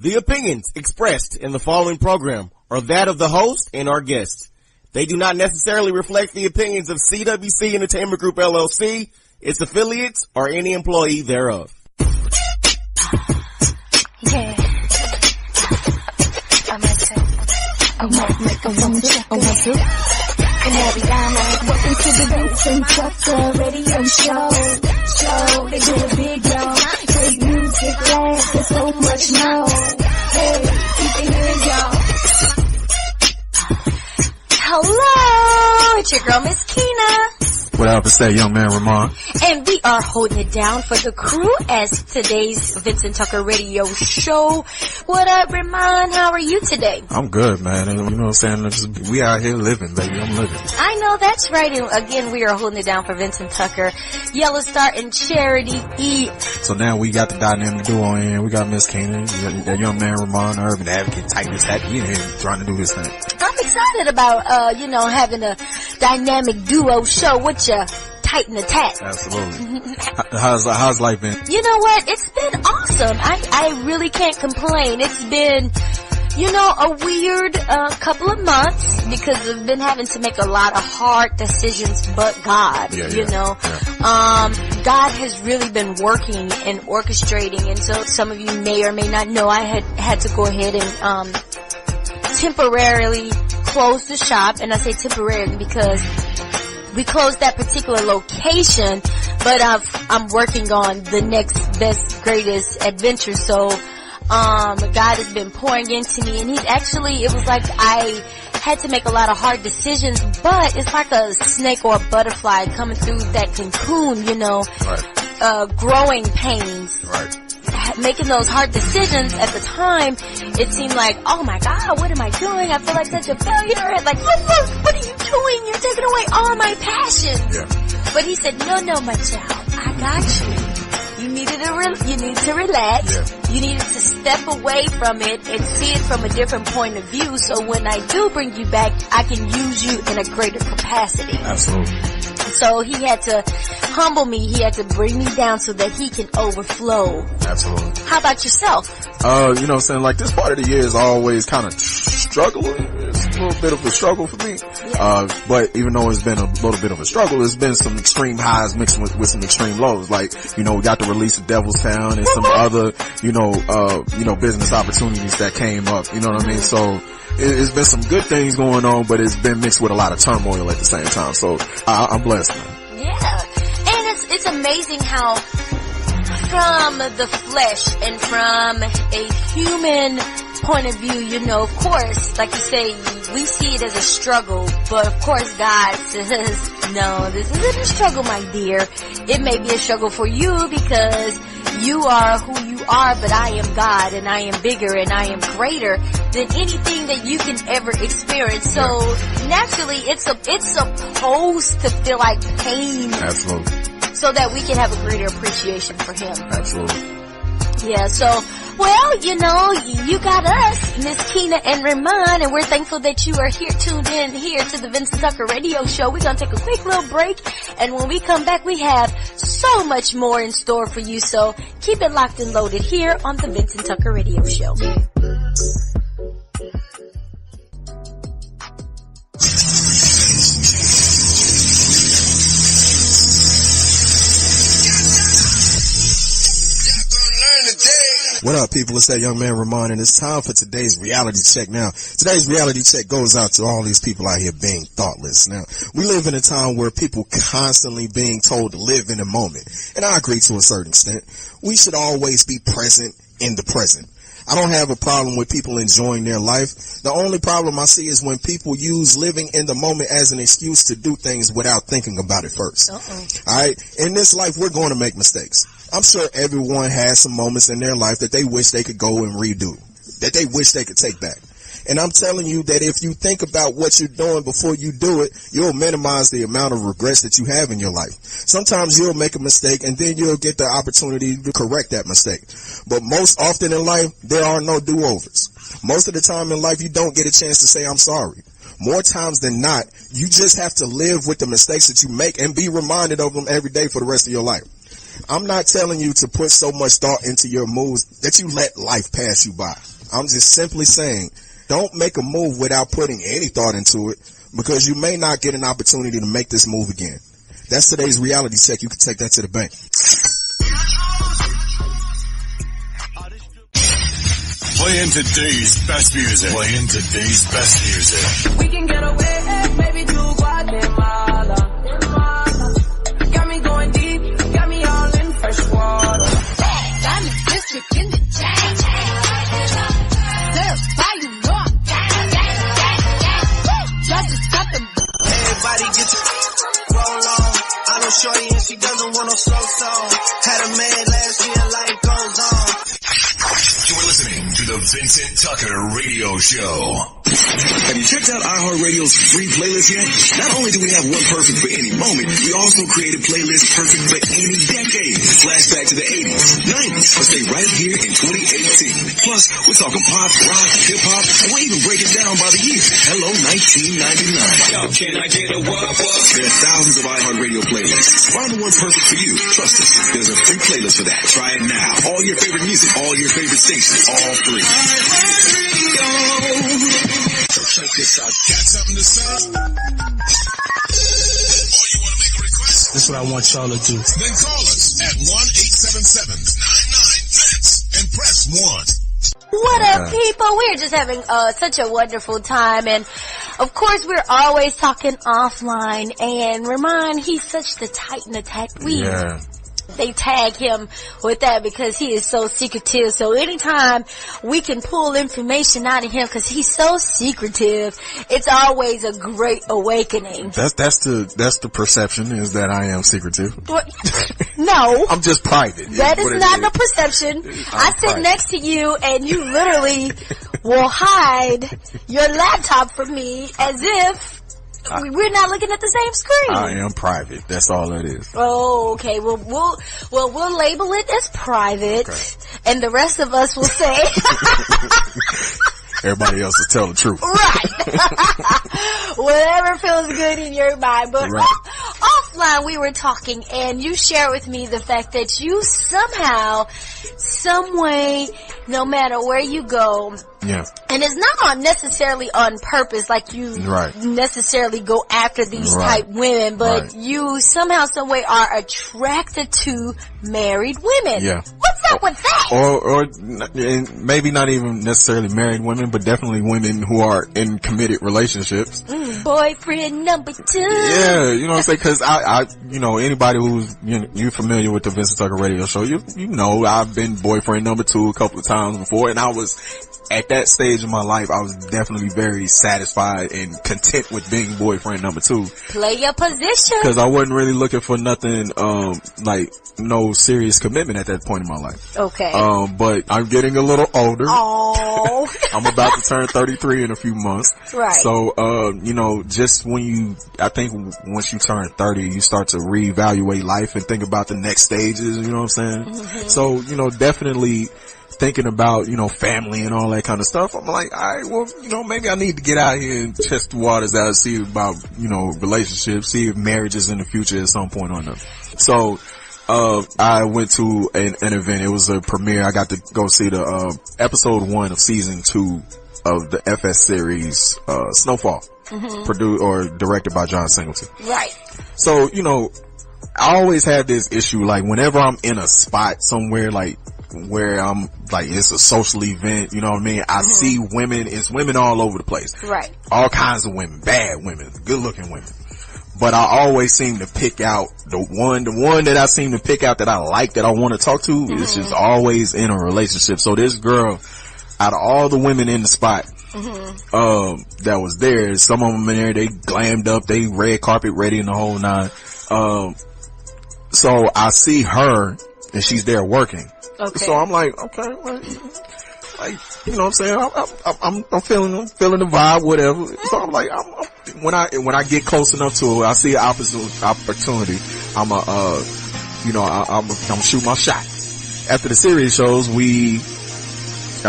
The opinions expressed in the following program are that of the host and our guests. They do not necessarily reflect the opinions of CWC Entertainment Group LLC, its affiliates, or any employee thereof. Yeah. I might make a one to. And every time welcome to the Vincent Radio Show. They do it big, y'all. Great music, laugh, there's so much more. Hey, keep it here, y'all. Hello, it's your girl, Myskenna. What up, it's that young man, Remon. And we are holding it down for the crew as today's Vincent Tucker Radio Show. What up, Remon? How are you today? I'm good, man. And you know what I'm saying? We out here living, baby. I'm living. I know, that's right. And again, we are holding it down for Vincent Tucker, Yellostar, and Charity E. So now we got the dynamic duo in here. We got Myskenna, that young man, Remon, urban advocate, type this, that. He in here trying to do his thing. I'm excited about, having a dynamic duo show with you. Tight and attached. Absolutely. How's life been? You know what? It's been awesome. I really can't complain. It's been, a weird couple of months because I've been having to make a lot of hard decisions, but God, God has really been working and orchestrating. And so some of you may or may not know I had to go ahead and temporarily close the shop. And I say temporarily because we closed that particular location, but I'm working on the next best, greatest adventure. So, God has been pouring into me, and it was like I had to make a lot of hard decisions, but it's like a snake or a butterfly coming through that cocoon, Right. Growing pains. Right. Making those hard decisions at the time, it seemed like, oh my God, what am I doing? I feel like such a failure. And like, look, what are you doing? You're taking away all my passion. Yeah. But he said, no, my child, I got you. You needed to relax. Yeah. You needed to step away from it and see it from a different point of view. So when I do bring you back, I can use you in a greater capacity. Absolutely. So he had to humble me. He had to bring me down so that he can overflow. Absolutely. How about yourself? You know what I'm saying? Like this part of the year is always kind of struggling. It's a little bit of a struggle for me. Yeah. But even though it's been a little bit of a struggle, it's been some extreme highs mixed with some extreme lows. Like, we got the release of Devil's Town and some other, business opportunities that came up. You know what I mean? So, it's been some good things going on, but it's been mixed with a lot of turmoil at the same time. So I'm blessed, man. Yeah. And it's amazing how from the flesh and from a human point of view, of course, like you say, we see it as a struggle, but of course God says, no, this isn't a struggle, my dear. It may be a struggle for you because you are who you are, but I am God and I am bigger and I am greater than anything that you can ever experience. So naturally, it's supposed to feel like pain. Absolutely. So that we can have a greater appreciation for Him. Absolutely. Yeah, so, you got us, Myskenna and Remon, and we're thankful that you are here, tuned in here to the Vincent Tucker Radio Show. We're going to take a quick little break, and when we come back, we have so much more in store for you, so keep it locked and loaded here on the Vincent Tucker Radio Show. What up, people? It's that young man, Remon, and it's time for today's reality check. Now, today's reality check goes out to all these people out here being thoughtless. Now, we live in a time where people constantly being told to live in the moment, and I agree to a certain extent. We should always be present in the present. I don't have a problem with people enjoying their life. The only problem I see is when people use living in the moment as an excuse to do things without thinking about it first. All right? In this life, we're going to make mistakes. I'm sure everyone has some moments in their life that they wish they could go and redo, that they wish they could take back. And I'm telling you that if you think about what you're doing before you do it, you'll minimize the amount of regrets that you have in your life. Sometimes you'll make a mistake and then you'll get the opportunity to correct that mistake. But most often in life, there are no do-overs. Most of the time in life, you don't get a chance to say, I'm sorry. More times than not, you just have to live with the mistakes that you make and be reminded of them every day for the rest of your life. I'm not telling you to put so much thought into your moves that you let life pass you by. I'm just simply saying, don't make a move without putting any thought into it, because you may not get an opportunity to make this move again. That's today's reality check. You can take that to the bank. Playing today's best music. Playing today's best music. We can get away, maybe to Guatemala. Got me going deep, got me all in fresh water. I'm the district in the chain. Certified, you know I'm gang. Just got them. Everybody get your roll on. I know shorty and she doesn't want no slow song. Had a man last year, life goes on. You're listening to the Vincent Tucker Radio Show. Have you checked out iHeartRadio's free playlist yet? Not only do we have one perfect for any moment, we also created playlists perfect for any decade. Flashback to the 80s, 90s, or stay right here in 2018. Plus, we're talking pop, rock, hip-hop, and we'll even break it down by the year. Hello, 1999. Yo, can I get a what? There are thousands of iHeartRadio playlists. Find the one perfect for you. Trust us, there's a free playlist for that. Try it now. All your favorite music, all your favorite stations, all free. So check this out. Got something to say? Or you want to make a request? That's what I want y'all to do. Then call us at 1-877-99-VINCE and press 1. What up, people? We're just having such a wonderful time, and of course we're always talking offline, and Remon, he's such the Titan attack. They tag him with that because he is so secretive. So anytime we can pull information out of him because he's so secretive, it's always a great awakening. That's the perception, is that I am secretive. No. I'm just private. That is not the perception. I sit next to you and you literally will hide your laptop from me as if we're not looking at the same screen. I am private. That's all that is. Oh, okay. Well, we'll label it as private, and the rest of us will say. Everybody else will tell the truth. Right. Whatever feels good in your mind. But offline we were talking, and you shared with me the fact that you somehow, some way, no matter where you go, and it's not necessarily on purpose, like you necessarily go after these type women, but you somehow, some way are attracted to married women. Yeah. What's up with that? Or maybe not even necessarily married women, but definitely women who are in committed relationships. Boyfriend number 2. Yeah, you know what I'm saying? Cause anybody who's, you're familiar with the Vincent Tucker Radio Show, you know, I've been boyfriend number 2 a couple of times before, and I was, at that stage of my life, I was definitely very satisfied and content with being boyfriend number 2. Play your position. Cause I wasn't really looking for nothing, like no serious commitment at that point in my life. Okay. But I'm getting a little older. Oh. I'm about to turn 33 in a few months. Right. So, just I think once you turn 30, you start to reevaluate life and think about the next stages, you know what I'm saying? Mm-hmm. So, definitely thinking about, family and all that kind of stuff. I'm like, all right, well, maybe I need to get out here and test the waters out and see about, relationships, see if marriage is in the future at some point or not. So, I went to an event. It was a premiere. I got to go see the, episode 1 of season 2 of the FS series, Snowfall, produced or directed by John Singleton. Right. So, I always had this issue, like whenever I'm in a spot somewhere, like where I'm like, it's a social event, you know what I mean? I see women, it's women all over the place. Right. All kinds of women, bad women, good looking women. But I always seem to pick out the one that I seem to pick out that I like, that I want to talk to, is just always in a relationship. So this girl, out of all the women in the spot, that was there, some of them in there, they glammed up, they red carpet ready and the whole nine. So I see her and she's there working. Okay. So I'm like, okay, well, like, you know what I'm saying? I'm feeling the vibe, whatever. So I'm like, when I get close enough to her, I see an opportunity. I'm shoot my shot. After the series shows, I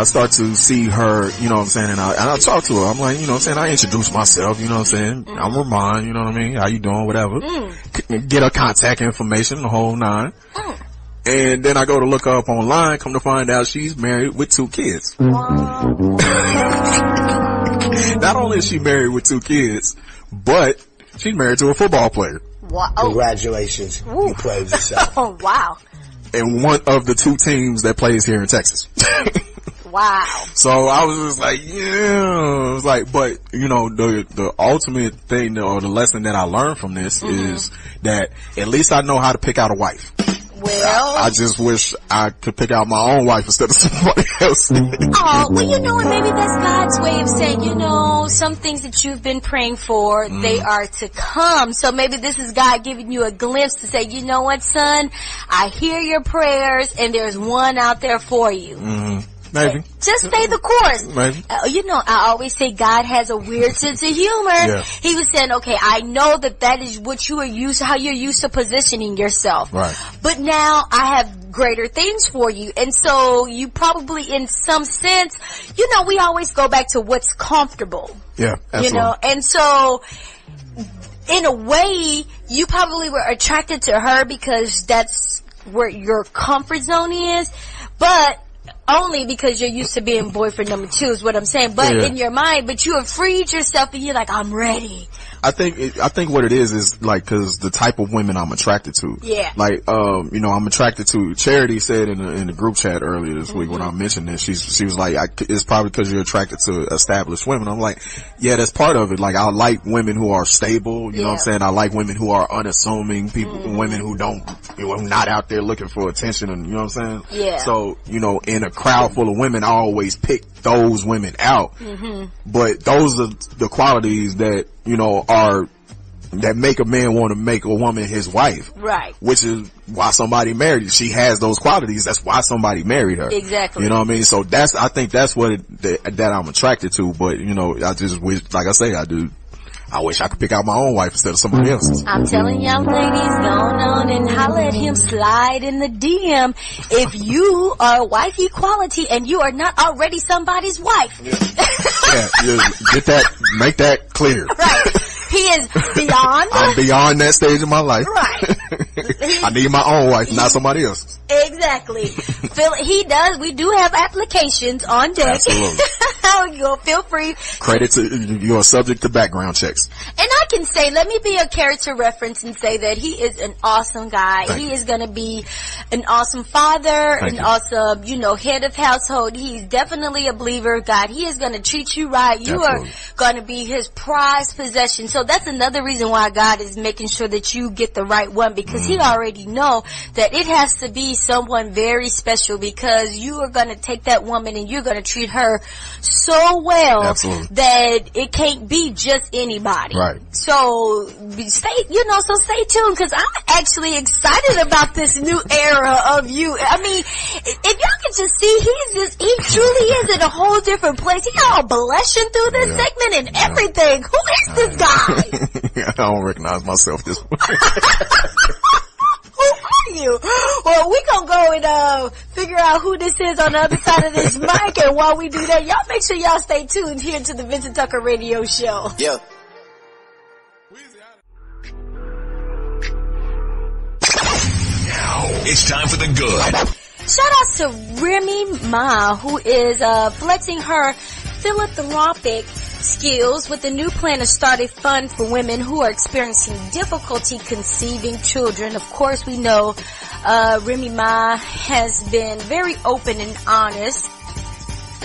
start to see her, you know what I'm saying, and I talk to her. I'm like, you know what I'm saying, I introduce myself, you know what I'm saying, I'm Remon, you know what I mean, how you doing, whatever. Get her contact information, the whole nine. And then I go to look her up online, come to find out she's married with 2 kids. Not only is she married with 2 kids, but she's married to a football player. Wow. Congratulations. You played yourself. Oh, wow. And one of the 2 teams that plays here in Texas. Wow. So I was just like, yeah. I was like, but you know, the ultimate thing or the lesson that I learned from this is that at least I know how to pick out a wife. Well, I just wish I could pick out my own wife instead of somebody else. oh, well, you know, and maybe that's God's way of saying, you know, some things that you've been praying for, they are to come. So maybe this is God giving you a glimpse to say, you know what, son, I hear your prayers and there's one out there for you. Maybe. Just stay the course. Maybe. You know, I always say God has a weird sense of humor. Yeah. He was saying, okay, I know that is what you are used to, how you're used to positioning yourself. Right. But now I have greater things for you. And so you probably, in some sense, you know, we always go back to what's comfortable. Yeah, absolutely. You know, and so in a way, you probably were attracted to her because that's where your comfort zone is. But only because you're used to being boyfriend number 2 is what I'm saying. But in your mind, but you have freed yourself and you're like, I'm ready. I think what it is like, cause the type of women I'm attracted to. Yeah. Like, you know, I'm attracted to, Charity said in the group chat earlier this week when I mentioned this, she was like, it's probably cause you're attracted to established women. I'm like, yeah, that's part of it. Like, I like women who are stable, you know what I'm saying? I like women who are unassuming, women who don't, you know, not out there looking for attention and, you know what I'm saying? Yeah. So, you know, in a crowd full of women, I always pick those women out. But those are the qualities that, you know, that make a man want to make a woman his wife. Right. Which is why somebody married her. She has those qualities. That's why somebody married her. Exactly. You know what I mean? So I think that's what that I'm attracted to. But, you know, I just wish, like I say, I wish I could pick out my own wife instead of somebody else's. I'm telling y'all ladies, go on and holler at him, slide in the DM if you are wife equality and you are not already somebody's wife. Make that clear. Right. He is beyond. I'm beyond that stage of my life. Right. I need my own wife, not somebody else's. Exactly. We do have applications on deck. Absolutely. Feel free. Credit to, you're subject to background checks. And I can say, let me be a character reference and say that he is an awesome guy. He is going to be an awesome father, awesome, you know, head of household. He's definitely a believer of God. He is going to treat you right. You are going to be his prized possession. So that's another reason why God is making sure that you get the right one, because he already know that it has to be someone very special, because you are going to take that woman and you're going to treat her so well that it can't be just anybody. Right. So stay tuned, because I'm actually excited about this new era of you. I mean, if y'all can just see, he truly is in a whole different place. He all blushing through this segment and everything. Who is this guy? I don't recognize myself this way. Who are you? Well, we gonna go and figure out who this is on the other side of this mic, and while we do that, y'all make sure y'all stay tuned here to the Vincent Tucker Radio Show. Yeah. Now it's time for the good. Shout out to Remy Ma, who is flexing her philanthropic skills with a new plan to start a fund for women who are experiencing difficulty conceiving children. Of course, we know Remy Ma has been very open and honest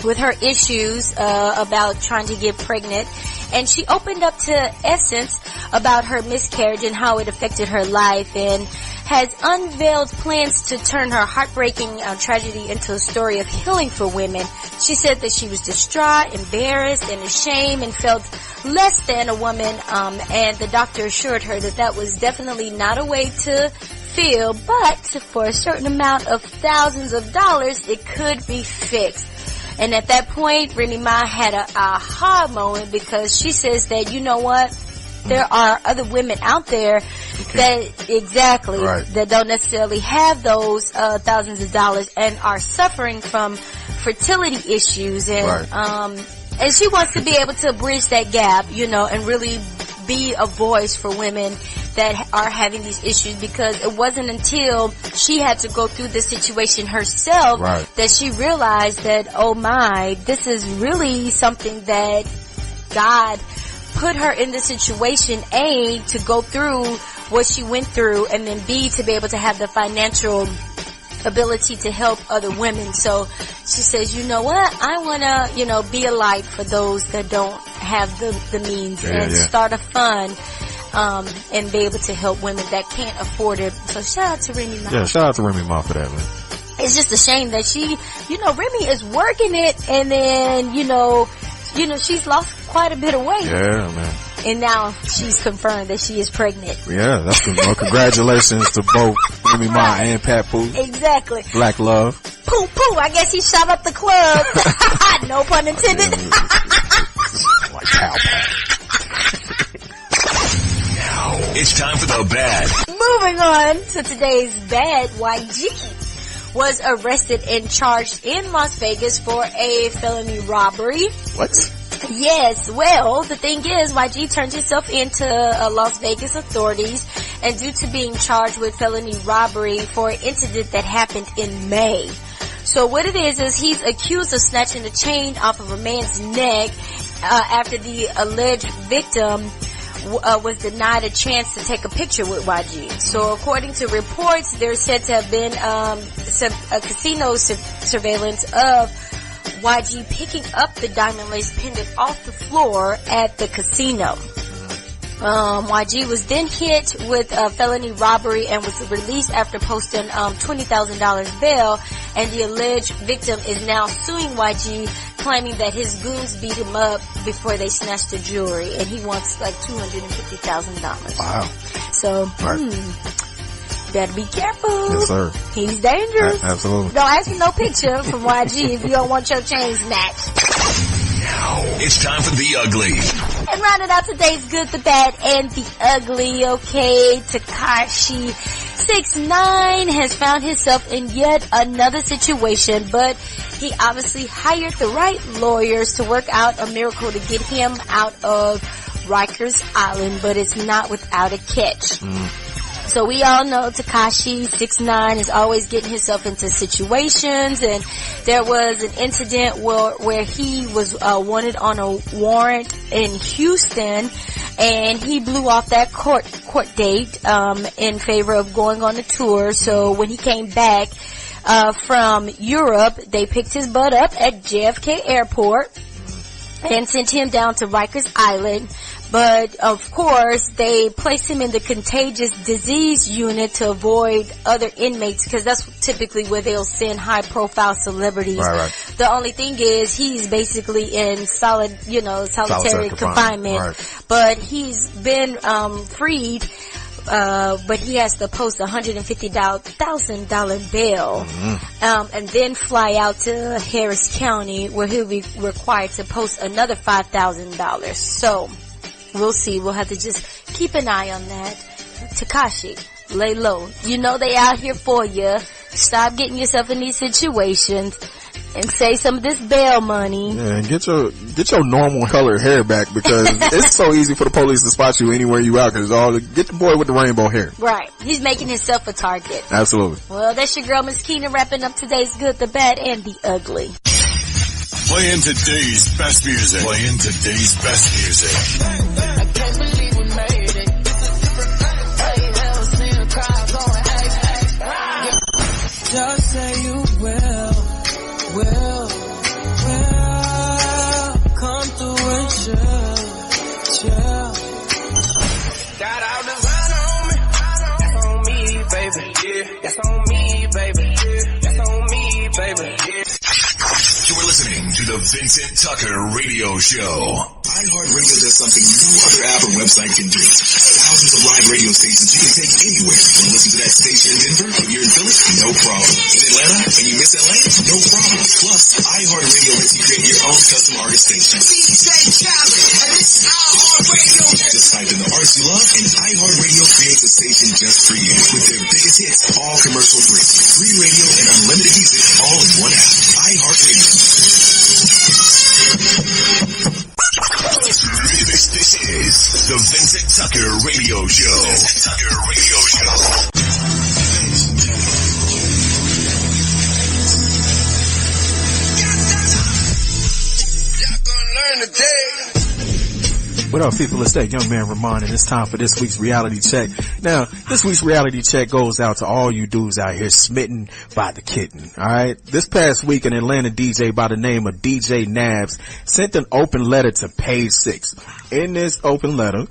with her issues about trying to get pregnant, and she opened up to Essence about her miscarriage and how it affected her life, and has unveiled plans to turn her heartbreaking tragedy into a story of healing for women. She said that she was distraught, embarrassed, and ashamed, and felt less than a woman, and the doctor assured her that that was definitely not a way to feel, but for a certain amount of thousands of dollars, it could be fixed. And at that point, Remy Ma had a aha moment, because she says that, you know what, there are other women out there that don't necessarily have those thousands of dollars and are suffering from fertility issues, and and she wants to be able to bridge that gap, you know, and really be a voice for women that are having these issues, because it wasn't until she had to go through the situation herself that she realized that, oh my, this is really something that God put her in the situation, A, to go through what she went through, and then B, to be able to have the financial ability to help other women. So she says, you know what, I want to, you know, be a light for those that don't have the means, and start a fund, and be able to help women that can't afford it. So shout out to Remy Ma. Yeah, shout out to Remy Ma for that, man. It's just a shame that she, you know, Remy is working it, and then, you know, she's lost quite a bit of weight. Yeah, man. And now she's confirmed that she is pregnant. Yeah, that's good. Well, congratulations to both Remy Ma and Pat Pooh. Exactly. Black love. Pooh Pooh, I guess he shot up the club. No pun intended. Like cow pat. Now it's time for the bad. Moving on to today's bad, YG was arrested and charged in Las Vegas for a felony robbery. What? Yes, well, the thing is, YG turned himself into Las Vegas authorities, and due to being charged with felony robbery for an incident that happened in May. So what it is he's accused of snatching the chain off of a man's neck after the alleged victim was denied a chance to take a picture with YG. So according to reports, there's said to have been a casino surveillance of YG picking up the diamond lace pendant off the floor at the casino. YG was then hit with a felony robbery and was released after posting $20,000 bail, and the alleged victim is now suing YG, claiming that his goons beat him up before they snatched the jewelry, and he wants like $250,000. Wow. So, better be careful. Yes, sir. He's dangerous. Absolutely. Don't ask for no picture from YG if you don't want your chain snatched. Now it's time for the ugly. And rounding out today's good, the bad, and the ugly, okay, Tekashi 6ix9ine has found himself in yet another situation, but he obviously hired the right lawyers to work out a miracle to get him out of Rikers Island, but it's not without a catch. So we all know Tekashi 6ix9ine is always getting himself into situations, and there was an incident where he was wanted on a warrant in Houston, and he blew off that court date in favor of going on the tour. So when he came back from Europe, they picked his butt up at JFK Airport and sent him down to Rikers Island. But, of course, they placed him in the contagious disease unit to avoid other inmates, because that's typically where they'll send high-profile celebrities. Right. The only thing is he's basically in solitary confinement. Right. But he's been freed, but he has to post $150,000 bail, and then fly out to Harris County, where he'll be required to post another $5,000. So we'll see. We'll have to just keep an eye on that. Tekashi, lay low. You know they out here for you. Stop getting yourself in these situations and save some of this bail money. Yeah, and get your normal colored hair back, because it's so easy for the police to spot you anywhere you out, because get the boy with the rainbow hair. Right. He's making himself a target. Well, that's your girl Myskenna wrapping up today's good, the bad, and the ugly. Playing today's best music. Playing today's best music. I can't believe we made it. This is different. I ain't never seen a crowd going, hey. Just say you will come through and chill. Got all design on me. That's on me, baby. Yeah. That's on me, baby. That's on me, baby. Yeah. You are listening to the Vincent Tucker Radio Show. iHeartRadio does something no other app or website can do. Thousands of live radio stations you can take anywhere. Want to listen to that station in Denver? If you're in Philly, no problem. In Atlanta, and you miss LA? No problem. Plus, iHeartRadio lets you create your own custom artist station. DJ Khaled, and this is iHeartRadio. Just type in the artists you love, and iHeartRadio creates a station just for you. With their biggest hits, all commercial free. Free radio and unlimited music, all in one app. iHeartRadio. This is the Vincent Tucker Radio Show. Show. Your radio show. What up, people? It's that young man Remon, and it's time for this week's reality check. Now, this week's reality check goes out to all you dudes out here smitten by the kitten. Alright? This past week, an Atlanta DJ by the name of DJ Nabs sent an open letter to Page 6. In this open letter,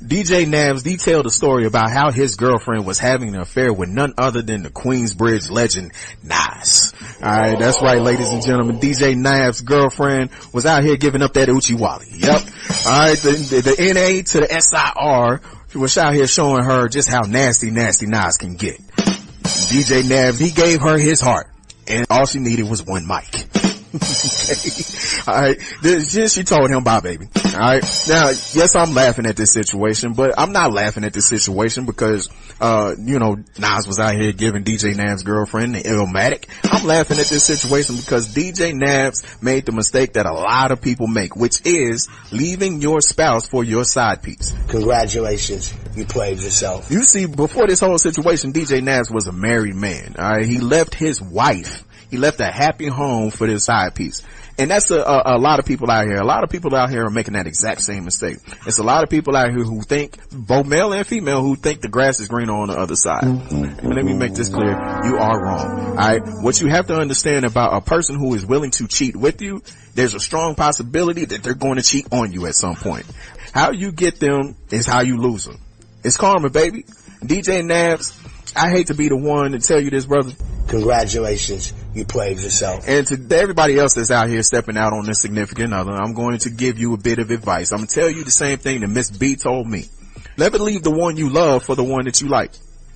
DJ Nabs detailed a story about how his girlfriend was having an affair with none other than the Queensbridge legend, Nas. Alright, that's right, ladies and gentlemen. DJ Nabs' girlfriend was out here giving up that Uchi Wally. Yep. Alright, the NA to the SIR was out here showing her just how nasty Nas can get. DJ Nabs, he gave her his heart, and all she needed was one mic. Alright, she told him bye, baby. Alright, now, yes, I'm laughing at this situation, but I'm not laughing at this situation because, Nas was out here giving DJ Nabs' girlfriend the Illmatic. I'm laughing at this situation because DJ Nabs made the mistake that a lot of people make, which is leaving your spouse for your side piece. Congratulations, you played yourself. You see, before this whole situation, DJ Nabs was a married man. Alright, he left his wife. He left a happy home for this side piece. And that's a lot of people out here. A lot of people out here are making that exact same mistake. It's a lot of people out here who think, both male and female, who think the grass is greener on the other side. And let me make this clear. You are wrong. Alright? What you have to understand about a person who is willing to cheat with you, there's a strong possibility that they're going to cheat on you at some point. How you get them is how you lose them. It's karma, baby. DJ Nabs, I hate to be the one to tell you this, brother. Congratulations, you played yourself. And to everybody else that's out here stepping out on this significant other, I'm going to give you a bit of advice. I'm going to tell you the same thing that Miss B told me. Never leave the one you love for the one that you like.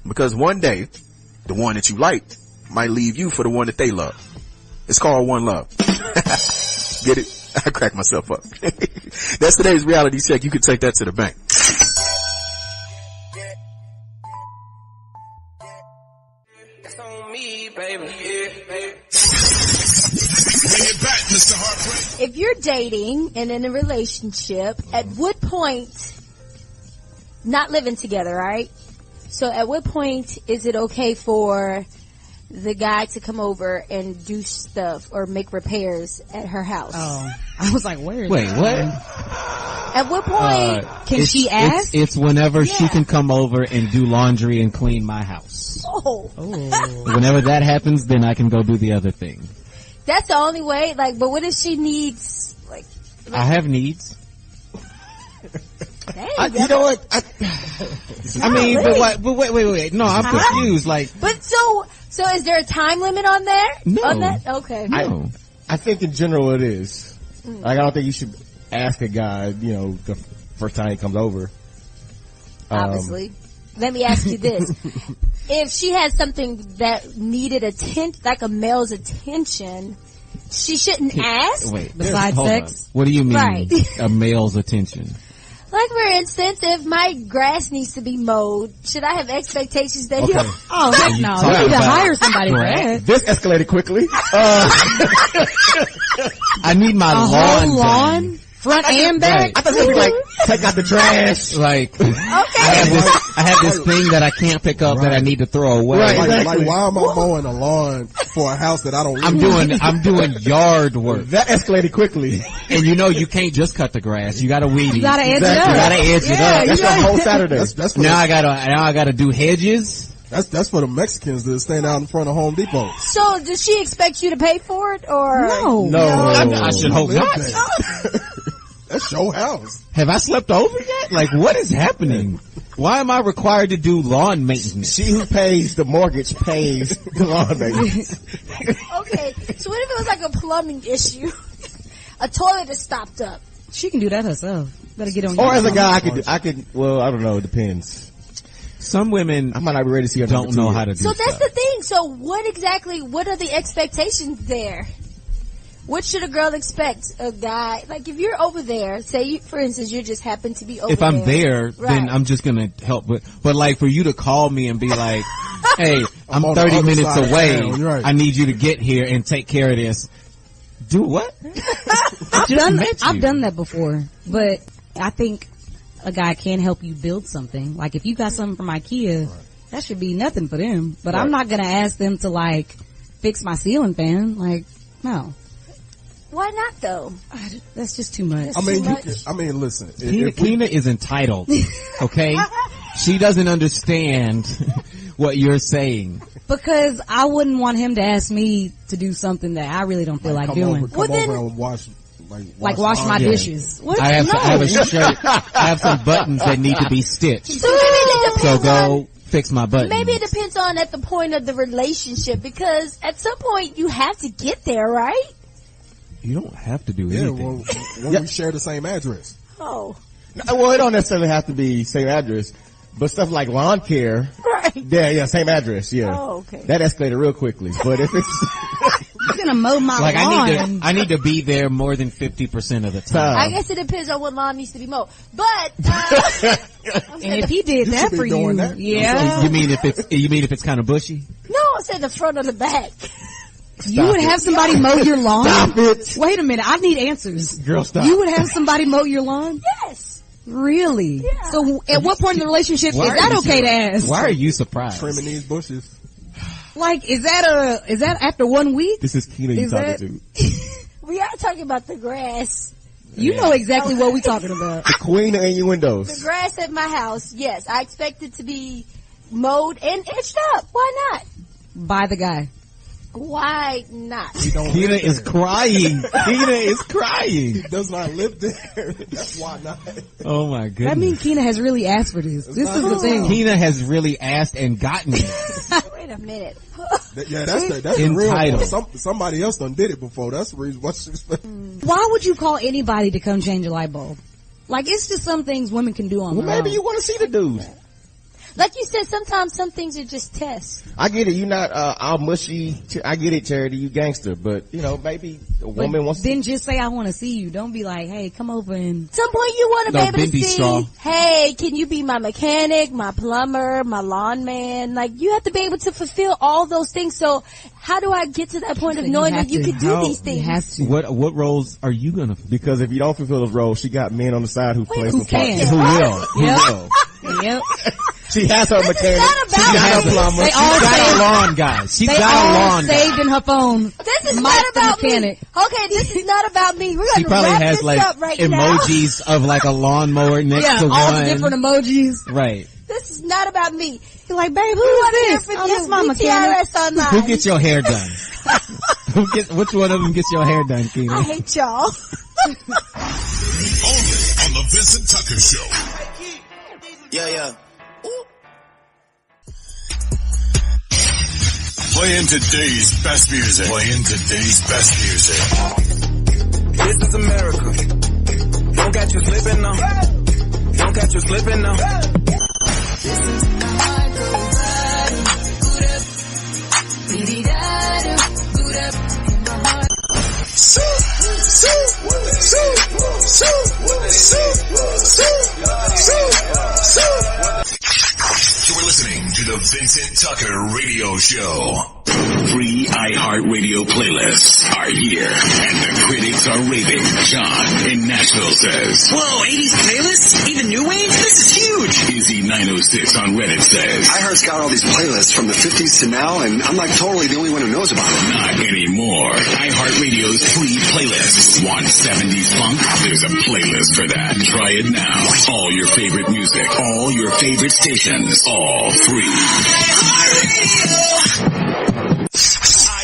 Because one day, the one that you like might leave you for the one that they love. It's called One Love. Get it? I cracked myself up. That's today's reality check. You can take that to the bank. Baby, yeah, baby. Bring it back, Mr. Heartbreak. If you're dating and in a relationship, at what point, not living together, right? So at what point is it okay for the guy to come over and do stuff or make repairs at her house? Oh, I was like, wait, what? At what point can she ask? It's whenever she can come over and do laundry and clean my house. Oh. Whenever that happens, then I can go do the other thing. That's the only way. Like, but what if she needs, like I have needs. You know what? I mean, really? But wait. No, I'm confused. Like, but so is there a time limit on there? No. On that? Okay. No. I think in general it is. Like, I don't think you should ask a guy, the first time he comes over. Obviously. Let me ask you this. If she had something that needed like a male's attention, she shouldn't ask? Wait. Besides sex? What do you mean, right. A male's attention? Like, for instance, if my grass needs to be mowed, should I have expectations that he'll... Oh, heck no. You need to hire somebody for that. This escalated quickly. I need my lawn. Front and back? I thought it would be like, take out the trash. Like, I have this thing that I can't pick up that I need to throw away. Right, like why am I mowing a lawn for a house that I don't live I'm doing yard work. That escalated quickly. And you can't just cut the grass. You gotta weed it. You gotta edge it up. You gotta edge it up. That's your whole Saturday. That's for now I gotta do hedges. That's for the Mexicans that stand out in front of Home Depot. So, does she expect you to pay for it, or? No. I should hope not. That's your house. Have I slept over yet? Like, what is happening? Why am I required to do lawn maintenance? She who pays the mortgage pays the lawn maintenance. Okay, so what if it was like a plumbing issue? A toilet is stopped up. She can do that herself. Better get on. Or as a guy, I could. Well, I don't know. It depends. Some women I might not be ready to see her don't know how to do So stuff. that's the thing. So what are the expectations there? What should a girl expect? A guy, like if you're over there, say for instance, you just happen to be over there. If I'm there, right, then I'm just gonna help. But like for you to call me and be like, hey, I'm on 30 the other minutes side of away. town, right. I need you to get here and take care of this. Do what? I've done that before, but I think a guy can help you build something. Like if you got something from IKEA, that should be nothing for them. But I'm not gonna ask them to like fix my ceiling fan. Like, no. Why not though? That's just too much. Listen. Keena is entitled. Okay? She doesn't understand what you're saying. Because I wouldn't want him to ask me to do something that I really don't feel like doing. Come over and wash my dishes. What? I have a shirt. I have some buttons that need to be stitched. So go fix my buttons. Maybe it depends on at the point of the relationship, because at some point you have to get there, right? You don't have to do anything. When we share the same address. Oh. Well, it don't necessarily have to be same address, but stuff like lawn care. Right. Yeah, same address, yeah. Oh, okay. That escalated real quickly. But if it's you're gonna mow my lawn. I need to be there more than 50% of the time. I guess it depends on what lawn needs to be mowed. But and if he did that for you, yeah. You mean if it's kind of bushy? No, I said the front or the back. You would have somebody mow your lawn? Stop it. Wait a minute, I need answers. Girl, stop. You would have somebody mow your lawn? Yes. Really? Yeah. So at what point in the relationship is that okay to ask? Why are you surprised? Trimming these bushes. Like, is that after 1 week? This is Keena you talking to. We are talking about the grass. You know exactly what we're talking about. The queen of innuendos. The grass at my house, yes. I expect it to be mowed and etched up. Why not? By the guy. Why not? Keena is crying. Keena is crying. He does not live there. That's why not. Oh my goodness. That means Keena has really asked for this. This is the thing. Keena has really asked and gotten it. Wait a minute. That's the real one. Somebody else done did it before. That's the reason. What's expected? Why would you call anybody to come change a light bulb? Like, it's just some things women can do on their own. Maybe you want to see the dude. Like you said, sometimes some things are just tests. I get it. You're not all mushy. I get it, Charity. You gangster. But, maybe a woman wants to. Then just say, I want to see you. Don't be like, hey, come over and. Some point you want to be able to see, hey, can you be my mechanic, my plumber, my lawn man? Like, you have to be able to fulfill all those things. So how do I get to that point of knowing that you can do these things? You have to. What roles are you going to? Because if you don't fulfill those roles, she got men on the side who play some parts. Who will. Yep. She has her mechanic. She got her plumber. She got a lawn guy. She got a lawn guy. Saved in her phone. This is not about me. Okay, this is not about me. We're going to wrap this up right emojis now. of like a lawnmower next to all one. the different emojis. Right. This is not about me. You're like, babe, who is this? Oh, that's my mechanic. VTRS online. Who gets your hair done? Which one of them gets your hair done, Keena? I hate y'all. Only on the Vincent Tucker Show. Yeah. Playing today's best music. This is America. Don't catch you slipping now. Don't catch you slipping now. This is You're listening to the Vincent Tucker Radio Show. Free iHeartRadio playlists are here, and the critics are raving. John in Nashville says, whoa, 80s playlists? Even new wave? This is huge. Izzy 906 on Reddit says, I heard Scout all these playlists from the 50s to now, and I'm like totally the only one who knows about them. Not anymore. iHeartRadio's free playlists. Want 70s funk? There's a playlist for that. Try it now. All your favorite music, all your favorite stations, all free.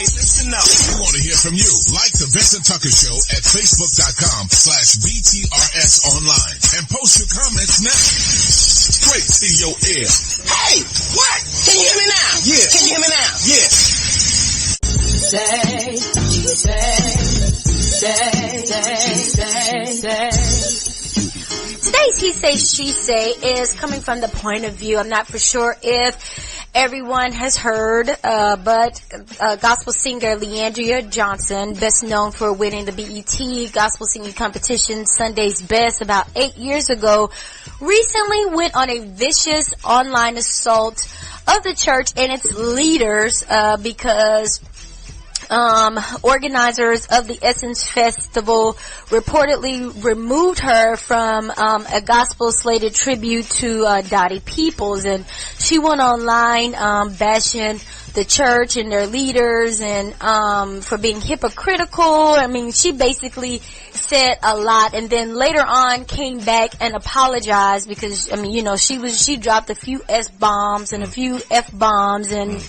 Listen up. We want to hear from you. Like the Vincent Tucker Show at Facebook.com/VTRS online and post your comments now. Straight to your ear. Hey, what? Can you hear me now? Yeah. Can you hear me now? Yeah. Today's He Say, She Say is coming from the point of view. I'm not for sure if everyone has heard, but gospel singer Leandria Johnson, best known for winning the BET Gospel Singing Competition Sunday's Best about 8 years ago, recently went on a vicious online assault of the church and its leaders because organizers of the Essence Festival reportedly removed her from a gospel slated tribute to Dottie Peoples, and she went online bashing the church and their leaders and for being hypocritical. I mean, she basically said a lot, and then later on came back and apologized because, I mean, you know, she dropped a few S-bombs and a few F-bombs and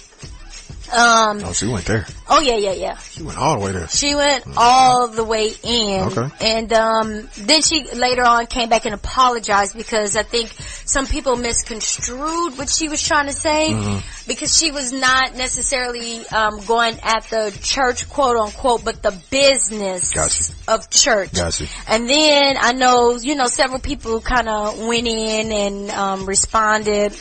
oh, she went there. Oh, yeah. She went all the way there. She went all the way in. Okay. And then she later on came back and apologized because I think some people misconstrued what she was trying to say, because she was not necessarily going at the church, quote unquote, but the business of church. Gotcha. And then I know, you know, several people kind of went in and responded.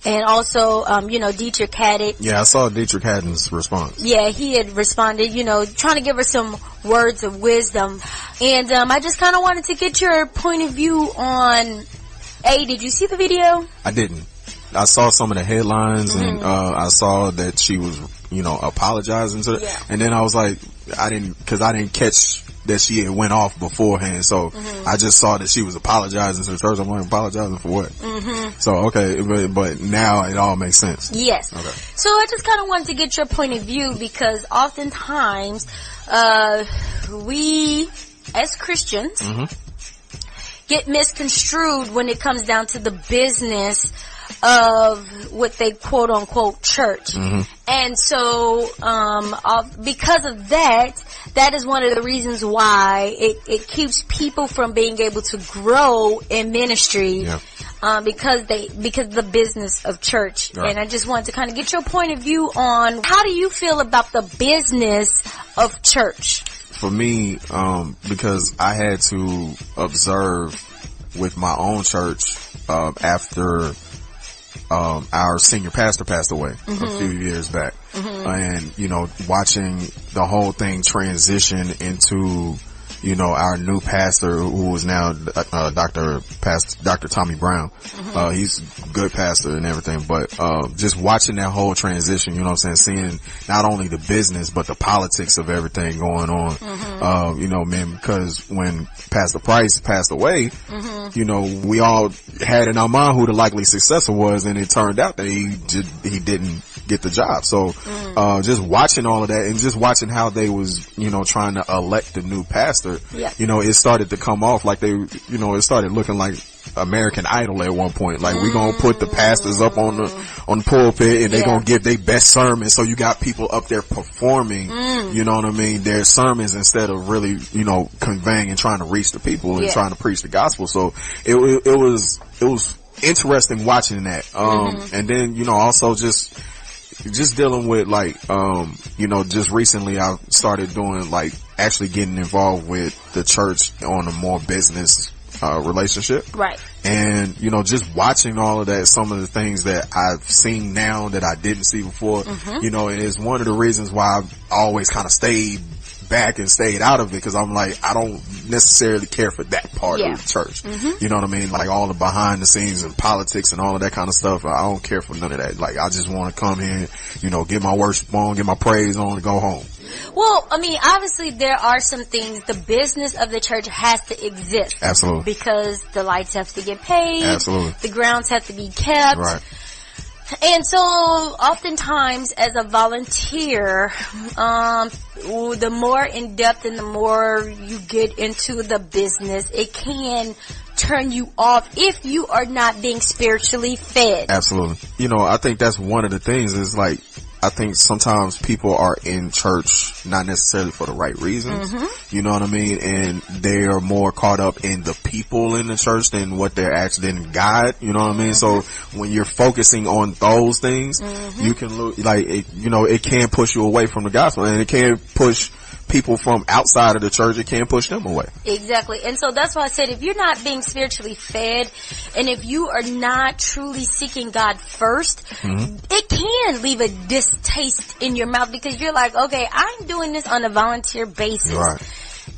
And also, you know, Dietrich Haddon. Yeah, I saw Dietrich Haddon's response. Yeah, he had responded, you know, trying to give her some words of wisdom. And I just kind of wanted to get your point of view on, did you see the video? I didn't. I saw some of the headlines and I saw that she was, you know, apologizing to it. And then I was like, I didn't catch that she had went off beforehand, so I just saw that she was apologizing to the church. I'm like, apologizing for what? So okay, but now it all makes sense. Yes. Okay. So I just kind of wanted to get your point of view, because oftentimes we as Christians get misconstrued when it comes down to the business of what they quote unquote church. And so because of that is one of the reasons why it keeps people from being able to grow in ministry. Because the business of church. And I just wanted to kind of get your point of view on, how do you feel about the business of church? For me, because I had to observe with my own church after our senior pastor passed away a few years back. And, you know, watching the whole thing transition into, you know, our new pastor, who is now Dr. Tommy Brown. He's a good pastor and everything, but just watching that whole transition, you know what I'm saying, seeing not only the business but the politics of everything going on. You know, man, because when Pastor Price passed away, you know, we all had in our mind who the likely successor was, and it turned out that he didn't get the job. So just watching all of that and just watching how they was, you know, trying to elect the new pastor, you know, it started to come off like they, you know, it started looking like American Idol at one point. Like, we gonna put the pastors up on the pulpit and they gonna give their best sermon. So you got people up there performing, you know what I mean, their sermons instead of really, you know, conveying and trying to reach the people and trying to preach the gospel. So it was interesting watching that. And then, you know, also just dealing with, like, you know, just recently I started doing, like, actually getting involved with the church on a more business relationship. Right. And, you know, just watching all of that, some of the things that I've seen now that I didn't see before, you know, and it's one of the reasons why I've always kind of stayed back and stayed out of it, because I'm like, I don't necessarily care for that part of the church. You know what I mean? Like, all the behind the scenes and politics and all of that kind of stuff, I don't care for none of that. Like, I just want to come here, you know, get my worship on, get my praise on, and go home. Well, I mean, obviously there are some things, the business of the church has to exist. Absolutely. Because the lights have to get paid. Absolutely. The grounds have to be kept. Right. And so oftentimes as a volunteer, the more in depth and the more you get into the business, it can turn you off if you are not being spiritually fed. Absolutely. You know, I think that's one of the things is, like, I think sometimes people are in church not necessarily for the right reasons. You know what I mean? And they are more caught up in the people in the church than what they're actually in God. You know what I mean? So when you're focusing on those things, you can look like, you know, it can push you away from the gospel, and it can push people from outside of the church. It can push them away. Exactly. And so that's why I said, if you're not being spiritually fed, and if you are not truly seeking God first, it can leave a distaste in your mouth, because you're like, okay, I'm doing this on a volunteer basis. Right.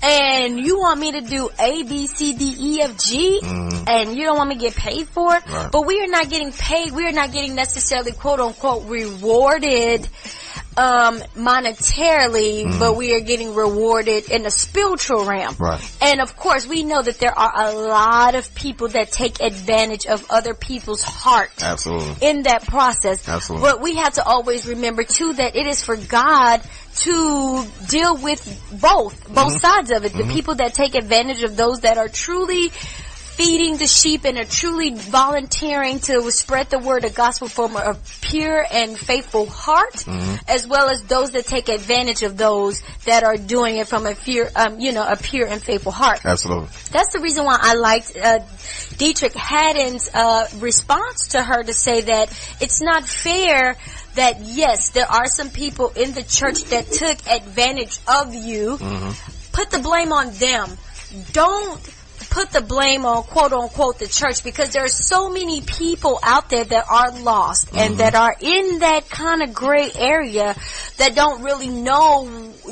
And you want me to do A, B, C, D, E, F, G, and you don't want me to get paid for it. Right. But we are not getting paid. We are not getting necessarily, quote unquote, rewarded monetarily, but we are getting rewarded in the spiritual realm. Right. And of course, we know that there are a lot of people that take advantage of other people's heart. Absolutely. In that process. Absolutely. But we have to always remember too that it is for God to deal with both sides of it. The people that take advantage of those that are truly feeding the sheep and are truly volunteering to spread the word of gospel from a pure and faithful heart, as well as those that take advantage of those that are doing it from a pure, a pure and faithful heart. Absolutely. That's the reason why I liked Dietrich Haddon's response to her to say that it's not fair that, yes, there are some people in the church that took advantage of you. Put the blame on them. Don't put the blame on quote unquote the church, because there are so many people out there that are lost and that are in that kind of gray area that don't really know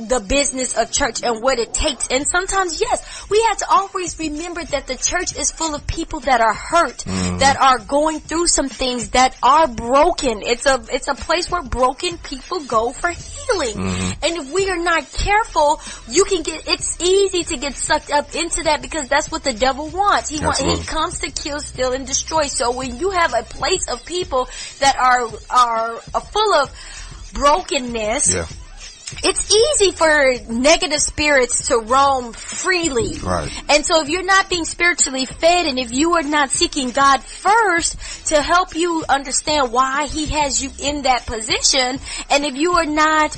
the business of church and what it takes. And sometimes, yes, we have to always remember that the church is full of people that are hurt, that are going through some things, that are broken. It's a place where broken people go for healing. And if we are not careful, it's easy to get sucked up into that, because that's what the devil wants. He comes to kill, steal, and destroy. So when you have a place of people that are full of brokenness, it's easy for negative spirits to roam freely. Right. And so if you're not being spiritually fed, and if you are not seeking God first to help you understand why He has you in that position, and if you are not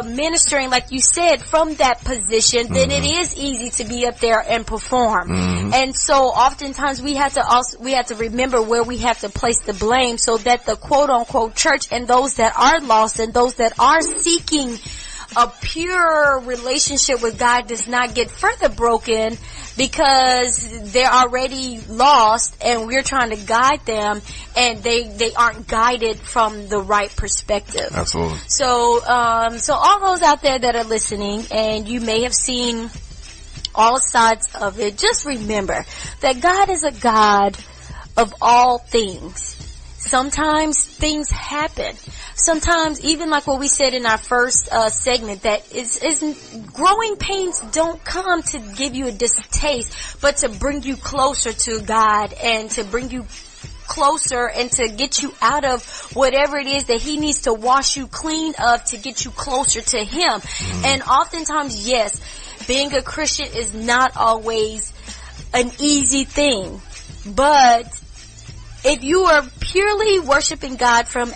ministering, like you said, from that position, then it is easy to be up there and perform. And so oftentimes we have to remember where we have to place the blame, so that the quote unquote church and those that are lost and those that are seeking a pure relationship with God does not get further broken, because they're already lost and we're trying to guide them, and they aren't guided from the right perspective. Absolutely. So all those out there that are listening, and you may have seen all sides of it, just remember that God is a God of all things. Sometimes things happen. Sometimes, even like what we said in our first segment, that is growing pains don't come to give you a distaste, but to bring you closer to God, and to bring you closer and to get you out of whatever it is that He needs to wash you clean of, to get you closer to Him. And oftentimes, yes, being a Christian is not always an easy thing, but if you are purely worshiping God from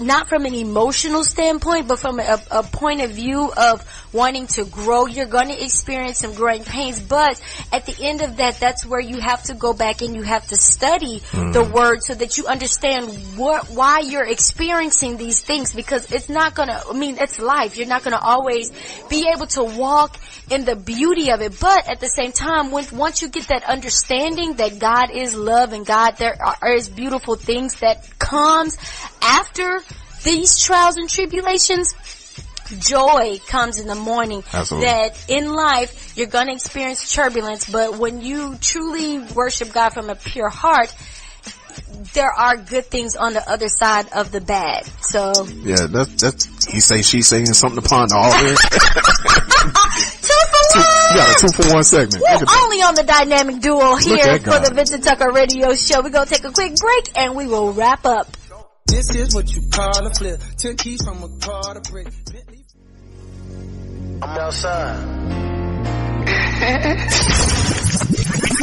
not from an emotional standpoint, but from a point of view of wanting to grow, you're going to experience some growing pains. But at the end of that, that's where you have to go back and you have to study the Word, so that you understand why you're experiencing these things, because it's not going to, it's life. You're not going to always be able to walk in the beauty of it. But at the same time, once you get that understanding that God is love, and God, there is beautiful things that comes after these trials and tribulations, joy comes in the morning. Absolutely. That in life you're going to experience turbulence, but when you truly worship God from a pure heart, there are good things on the other side of the bad. So yeah, that's he say, she saying something to ponder all this. 2 for 1. You got a 2-for-1 segment. Only on the Dynamic Duo here for the Vincent Tucker Radio Show. We're going to take a quick break and we will wrap up. This is what you call a flip. Took keys from a car to brick. I'm outside.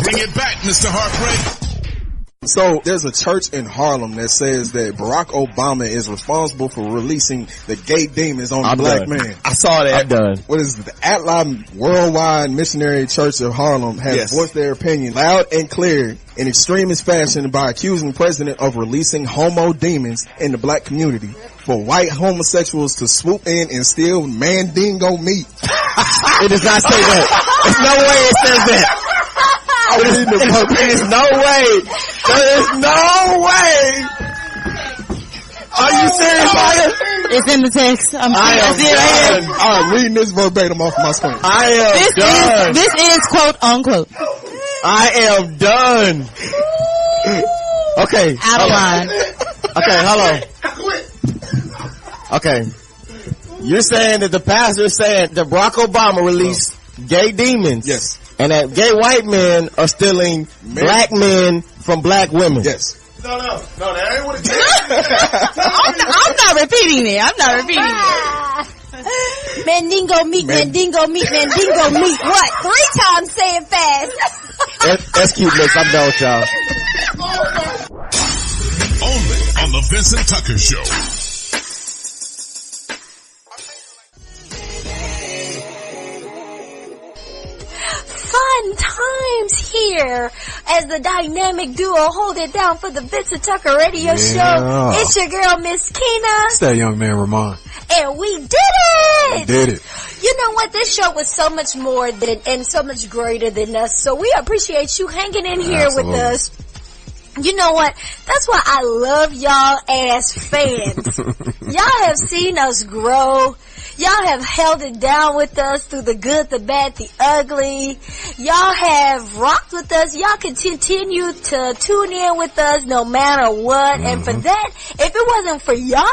Bring it back, Mr. Heartbreak. So there's a church in Harlem that says that Barack Obama is responsible for releasing the gay demons on the black man. I saw that. I'm done. What is it? The Alias Worldwide Missionary Church of Harlem has voiced their opinion loud and clear in extremist fashion by accusing the president of releasing homo demons in the black community for white homosexuals to swoop in and steal mandingo meat. It does not say that. There's no way it says that. There's no way. There is no way. Are you serious, Maya? It's in the text. I'm reading this verbatim off my screen. This is quote unquote. I am done. Okay. Out of line. Okay, hold on. Okay. You're saying that the pastor is saying that Barack Obama released gay demons. Yes. And that gay white men are stealing black men from black women. Yes. No, that ain't what it is. I'm not repeating it. Mandingo meat, Mandingo meat, Mandingo meat. What? 3 times say it fast. That's cute, Mix. I'm done with y'all. Only on the Vincent Tucker Show. Fun times here as the dynamic duo hold it down for the Vincent Tucker Radio Show. It's your girl, Myskenna. It's that young man, Remon. And we did it! We did it. You know what? This show was so much more than, and so much greater than us. So we appreciate you hanging in here with us. You know what? That's why I love y'all as fans. Y'all have seen us grow. Y'all have held it down with us through the good, the bad, the ugly. Y'all have rocked with us. Y'all can continue to tune in with us no matter what. And for that, if it wasn't for y'all,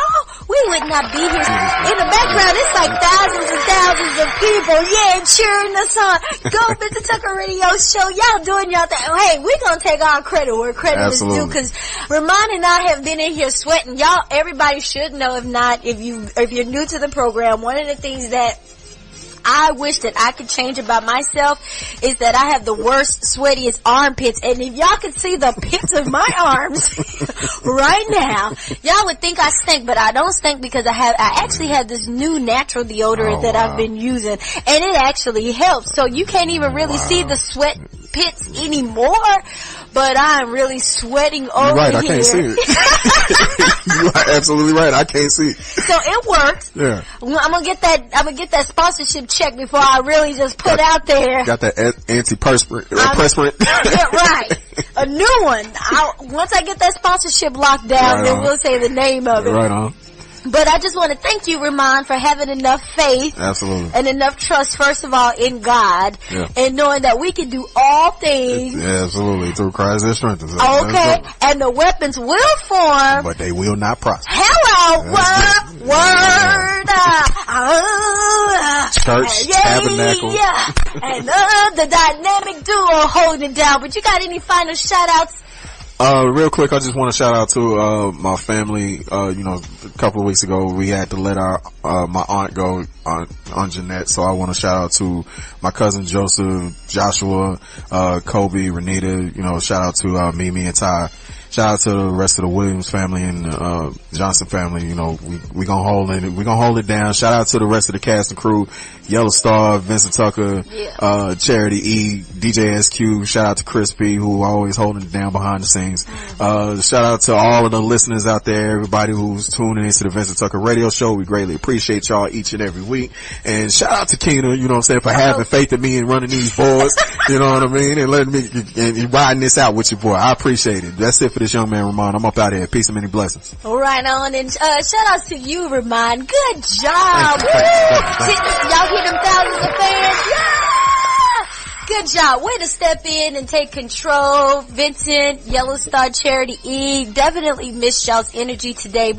we would not be here. In the background, it's like thousands and thousands of people, cheering us on. Go Vincent Tucker Radio Show. Y'all doing y'all thing. Hey, we're going to take our credit where credit is due, because Remon and I have been in here sweating. Y'all, everybody should know. If not, if you're new to the program, one of the things that I wish that I could change about myself is that I have the worst, sweatiest armpits. And if y'all could see the pits of my arms right now, y'all would think I stink, but I don't stink because I actually have this new natural deodorant that I've been using, and it actually helps. So you can't even really see the sweat pits anymore, but I'm really sweating over here. You're right, I can't see it. You are absolutely right, I can't see it. So it works. Yeah. I'm gonna get that sponsorship check before I really just put out there. Got that antiperspirant. Yeah, right. A new one. Once I get that sponsorship locked down, then we'll say the name of it. Right on. But I just want to thank you, Remon, for having enough faith and enough trust, first of all, in God, and knowing that we can do all things. Yeah, absolutely. Through Christ that strengthens us. Okay. And the weapons will form, but they will not prosper. Hello, word. Church, tabernacle. Yeah. And the dynamic duo holding it down. But you got any final shout outs? Real quick, I just want to shout out to my family. A couple of weeks ago we had to let my aunt go, Aunt Jeanette, so I want to shout out to my cousin Joseph, Joshua, Kobe, Renita, shout out to Mimi and Ty. Shout out to the rest of the Williams family and Johnson family. We gonna hold it down. Shout out to the rest of the cast and crew, Yellostar, Vincent Tucker, Charity E, DJ SQ. Shout out to Chris P, who always holding it down behind the scenes. Shout out to all of the listeners out there, everybody who's tuning into the Vincent Tucker Radio Show. We greatly appreciate y'all each and every week. And shout out to Keena, for having faith in me and running these boards, and letting me and riding this out with your boy. I appreciate it. That's it for this young man, Remon. I'm up out here. Peace and many blessings. Right on. And shout out to you, Remon. Good job. Y'all hear them thousands of fans? Yeah! Good job. Way to step in and take control. Vincent, Yellostar, Charity E. Definitely missed y'all's energy today.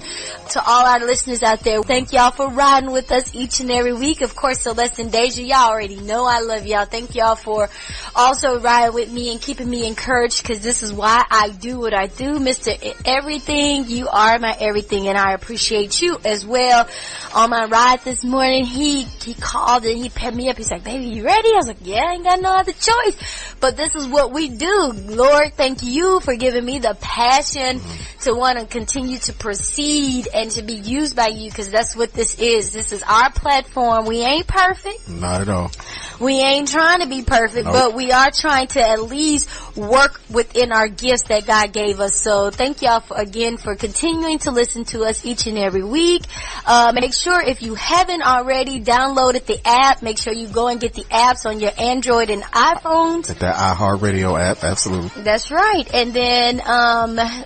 To all our listeners out there, thank y'all for riding with us each and every week. Of course, Celeste and Deja, y'all already know I love y'all. Thank y'all for also riding with me and keeping me encouraged, because this is why I do what I do. Mr. Everything, you are my everything, and I appreciate you as well. On my ride this morning, he called and he picked me up. He's like, baby, you ready? I was like, yeah, I ain't got no other choice. But this is what we do. Lord, thank you for giving me the passion to want to continue to proceed and to be used by you, because that's what this is. This is our platform. We ain't perfect. Not at all. We ain't trying to be perfect, but we are trying to at least work within our gifts that God gave us. So thank y'all again for continuing to listen to us each and every week. Make sure, if you haven't already downloaded the app, make sure you go and get the apps on your Android and iPhones. Get that iHeartRadio app, absolutely. That's right. And then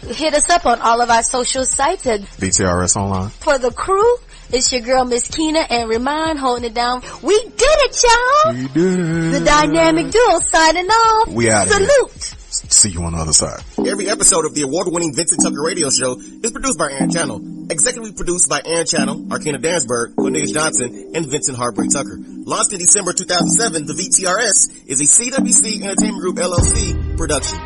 hit us up on all of our social sites at VTRS Online. For the crew, it's your girl Myskenna and Remon holding it down. We did it, y'all. We did it. The dynamic duo signing off. We out. Salute. See you on the other side. Every episode of the award-winning Vincent Tucker Radio Show is produced by Aaron Channel. Executively produced by Aaron Channel, Arkena Dansberg, Cornelius Johnson, and Vincent Heartbreak Tucker. Launched in December 2007, the VTRS is a CWC Entertainment Group LLC production.